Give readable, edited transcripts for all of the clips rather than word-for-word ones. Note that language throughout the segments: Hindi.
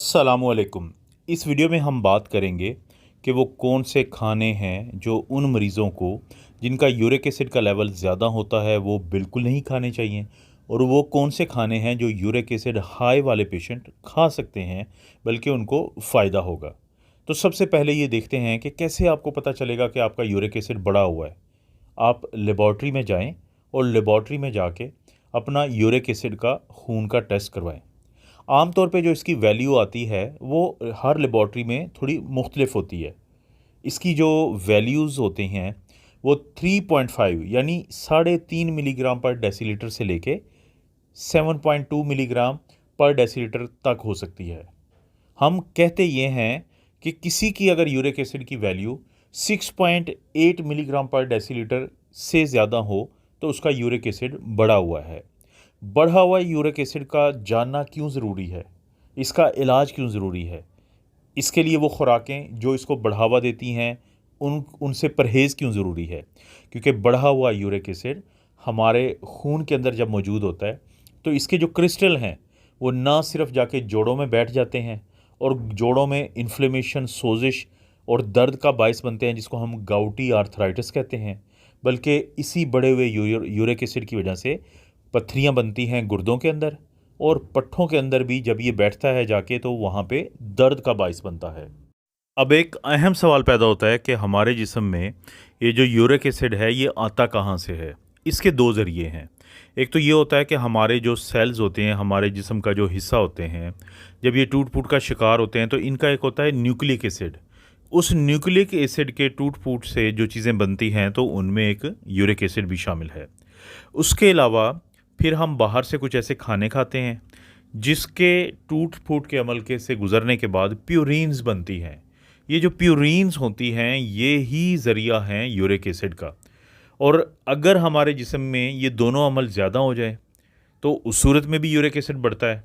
अस्सलामुअलैकुम। इस वीडियो में हम बात करेंगे कि वो कौन से खाने हैं जो उन मरीज़ों को जिनका यूरिक एसिड का लेवल ज़्यादा होता है वो बिल्कुल नहीं खाने चाहिए, और वो कौन से खाने हैं जो यूरिक एसिड हाई वाले पेशेंट खा सकते हैं बल्कि उनको फ़ायदा होगा। तो सबसे पहले ये देखते हैं कि कैसे आपको पता चलेगा कि आपका यूरिक एसिड बढ़ा हुआ है। आप लेबॉर्ट्री में जाएं और लेबॉर्ट्री में जाके अपना यूरिक एसिड का खून का टेस्ट करवाएं। आम तौर पे जो इसकी वैल्यू आती है वो हर लेबॉर्ट्री में थोड़ी मुख्तलिफ होती है। इसकी जो वैल्यूज़ होते हैं वो 3.5 यानी 3.5 मिलीग्राम पर डेसीलीटर से लेके 7.2 मिलीग्राम पर डेसीलीटर तक हो सकती है। हम कहते ये हैं कि किसी की अगर यूरिक एसिड की वैल्यू 6.8 मिलीग्राम पर डेसीलीटर से ज़्यादा हो तो उसका यूरिक एसिड बढ़ा हुआ है। बढ़ा हुआ यूरिक एसिड का जानना क्यों ज़रूरी है, इसका इलाज क्यों ज़रूरी है, इसके लिए वो खुराकें जो इसको बढ़ावा देती हैं उनसे परहेज़ क्यों ज़रूरी है। क्योंकि बढ़ा हुआ यूरिक एसिड हमारे खून के अंदर जब मौजूद होता है तो इसके जो क्रिस्टल हैं वो ना सिर्फ जाके जोड़ों में बैठ जाते हैं और जोड़ों में इन्फ्लेमेशन, सोजिश और दर्द का बायस बनते हैं, जिसको हम गाउटी आर्थराइटिस कहते हैं, बल्कि इसी बढ़े हुए यूरिक एसिड की वजह से पत्थरियाँ बनती हैं गुर्दों के अंदर, और पट्ठों के अंदर भी जब ये बैठता है जाके तो वहाँ पे दर्द का बायस बनता है। अब एक अहम सवाल पैदा होता है कि हमारे जिस्म में ये जो यूरिक एसिड है ये आता कहाँ से है। इसके दो ज़रिए हैं। एक तो ये होता है कि हमारे जो सेल्स होते हैं, हमारे जिस्म का जो हिस्सा होते हैं, जब ये टूट फूट का शिकार होते हैं तो इनका एक होता है न्यूक्लिक एसिड। उस न्यूक्लिक एसिड के टूट फूट से जो चीज़ें बनती हैं तो उनमें एक यूरिक एसिड भी शामिल है। उसके अलावा फिर हम बाहर से कुछ ऐसे खाने खाते हैं जिसके टूट फूट के अमल के से गुज़रने के बाद प्यूरीन्स बनती हैं। ये जो प्यूरीन्स होती हैं ये ही ज़रिया हैं यूरिक एसिड का। और अगर हमारे जिस्म में ये दोनों अमल ज़्यादा हो जाए तो उस सूरत में भी यूरिक एसिड बढ़ता है,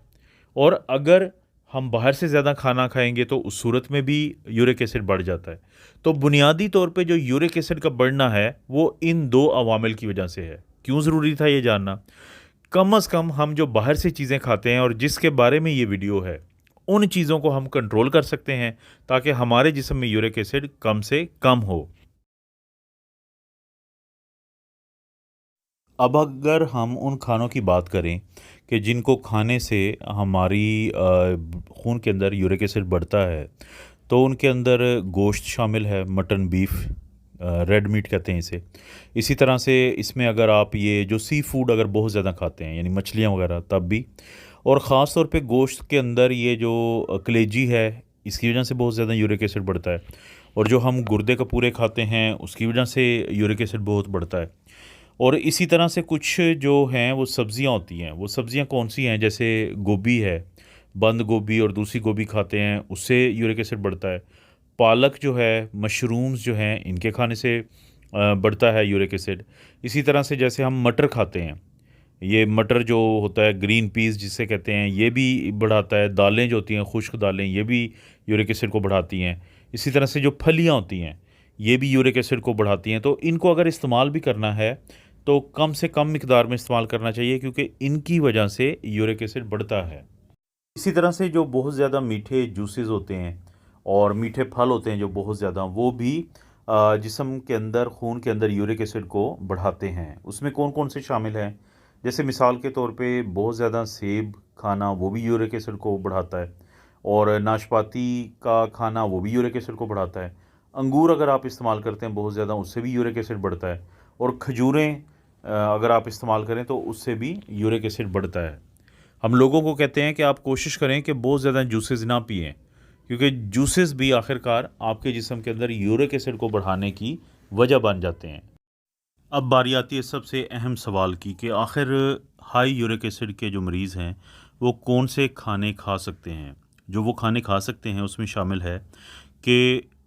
और अगर हम बाहर से ज़्यादा खाना खाएंगे तो उस सूरत में भी यूरिक एसिड बढ़ जाता है। तो बुनियादी तौर पे जो यूरिक एसिड का बढ़ना है वो इन दो अवामिल की वजह से है। क्यों ज़रूरी था ये जानना? कम से कम हम जो बाहर से चीज़ें खाते हैं और जिसके बारे में ये वीडियो है, उन चीज़ों को हम कंट्रोल कर सकते हैं ताकि हमारे जिस्म में यूरिक एसिड कम से कम हो। अब अगर हम उन खानों की बात करें कि जिनको खाने से हमारी खून के अंदर यूरिक एसिड बढ़ता है, तो उनके अंदर गोश्त शामिल है, मटन, बीफ, रेड मीट कहते हैं इसे। इसी तरह से इसमें अगर आप ये जो सी फूड अगर बहुत ज़्यादा खाते हैं यानी मछलियाँ वगैरह तब भी, और ख़ास तौर पे गोश्त के अंदर ये जो कलेजी है इसकी वजह से बहुत ज़्यादा यूरिक एसिड बढ़ता है, और जो हम गुर्दे का पूरे खाते हैं उसकी वजह से यूरिक एसिड बहुत बढ़ता है। और इसी तरह से कुछ जो हैं वो सब्ज़ियाँ होती हैं। वो सब्ज़ियाँ कौन सी हैं? जैसे गोभी है, बंद गोभी और दूसरी गोभी खाते हैं उससे यूरिक एसिड बढ़ता है। पालक जो है, मशरूम्स जो हैं, इनके खाने से बढ़ता है यूरिक एसिड। इसी तरह से जैसे हम मटर खाते हैं, ये मटर जो होता है, ग्रीन पीस जिसे कहते हैं, ये भी बढ़ाता है। दालें जो होती हैं, खुश्क दालें, ये भी यूरिक एसिड को बढ़ाती हैं। इसी तरह से जो फलियाँ होती हैं ये भी यूरिक एसिड को बढ़ाती हैं। तो इनको अगर इस्तेमाल भी करना है तो कम से कम मिकदार में इस्तेमाल करना चाहिए, क्योंकि इनकी वजह से यूरिक एसिड बढ़ता है। इसी तरह से जो बहुत ज़्यादा मीठे जूसेस होते हैं और मीठे फल होते हैं जो बहुत ज़्यादा, वो भी जिस्म के अंदर, खून के अंदर यूरिक एसिड को बढ़ाते हैं। उसमें कौन कौन से शामिल हैं? जैसे मिसाल के तौर पे बहुत ज़्यादा सेब खाना वो भी यूरिक एसिड को बढ़ाता है, और नाशपाती का खाना वो भी यूरिक एसिड को बढ़ाता है। अंगूर अगर आप इस्तेमाल करते हैं बहुत ज़्यादा, उससे भी यूरिक एसिड बढ़ता है। और खजूरें अगर आप इस्तेमाल करें तो उससे भी यूरिक एसिड बढ़ता है। हम लोगों को कहते हैं कि आप कोशिश करें कि बहुत ज़्यादा जूसेस ना पिएं, क्योंकि जूसेस भी आखिरकार आपके जिस्म के अंदर यूरिक एसिड को बढ़ाने की वजह बन जाते हैं। अब बारी आती है सबसे अहम सवाल की कि आखिर हाई यूरिक एसिड के जो मरीज़ हैं वो कौन से खाने खा सकते हैं। जो वो खाने खा सकते हैं उसमें शामिल है कि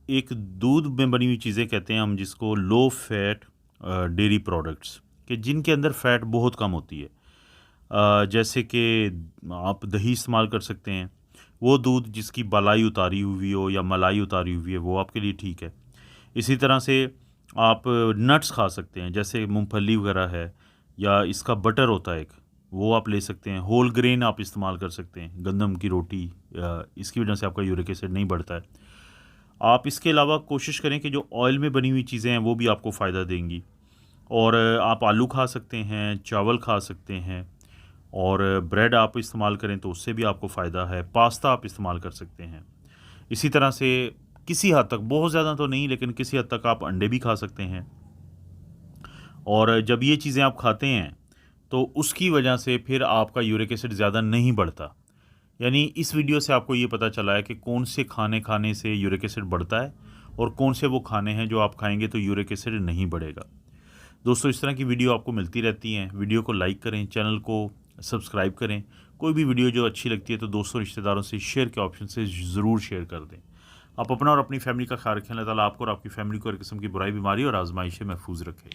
एक दूध में बनी हुई चीज़ें कहते हैं हम जिसको, लो फैट डेयरी प्रोडक्ट्स, कि जिनके अंदर फ़ैट बहुत कम होती है। जैसे कि आप दही इस्तेमाल कर सकते हैं। वो दूध जिसकी बालाई उतारी हुई हो या मलाई उतारी हुई है वो आपके लिए ठीक है। इसी तरह से आप नट्स खा सकते हैं, जैसे मूंगफली वगैरह है, या इसका बटर होता है एक, वो आप ले सकते हैं। होल ग्रेन आप इस्तेमाल कर सकते हैं, गंदम की रोटी, इसकी वजह से आपका यूरिक एसिड नहीं बढ़ता है। आप इसके अलावा कोशिश करें कि जो ऑयल में बनी हुई चीज़ें हैं वो भी आपको फ़ायदा देंगी। और आप आलू खा सकते हैं, चावल खा सकते हैं, और ब्रेड आप इस्तेमाल करें तो उससे भी आपको फ़ायदा है। पास्ता आप इस्तेमाल कर सकते हैं। इसी तरह से किसी हद तक, बहुत ज़्यादा तो नहीं लेकिन किसी हद तक आप अंडे भी खा सकते हैं। और जब ये चीज़ें आप खाते हैं तो उसकी वजह से फिर आपका यूरिक एसिड ज़्यादा नहीं बढ़ता। यानी इस वीडियो से आपको ये पता चला है कि कौन से खाने खाने से यूरिक एसिड बढ़ता है और कौन से वो खाने हैं जो आप खाएंगे तो यूरिक एसिड नहीं बढ़ेगा। दोस्तों, इस तरह की वीडियो आपको मिलती रहती हैं। वीडियो को लाइक करें, चैनल को सब्सक्राइब करें। कोई भी वीडियो जो अच्छी लगती है तो दोस्तों रिश्तेदारों से शेयर के ऑप्शन से ज़रूर शेयर कर दें। आप अपना और अपनी फैमिली का ख्याल रखें। अल्लाह ताला आपको और आपकी फैमिली को हर किस्म की बुराई, बीमारी और आजमाइश से महफूज रखें।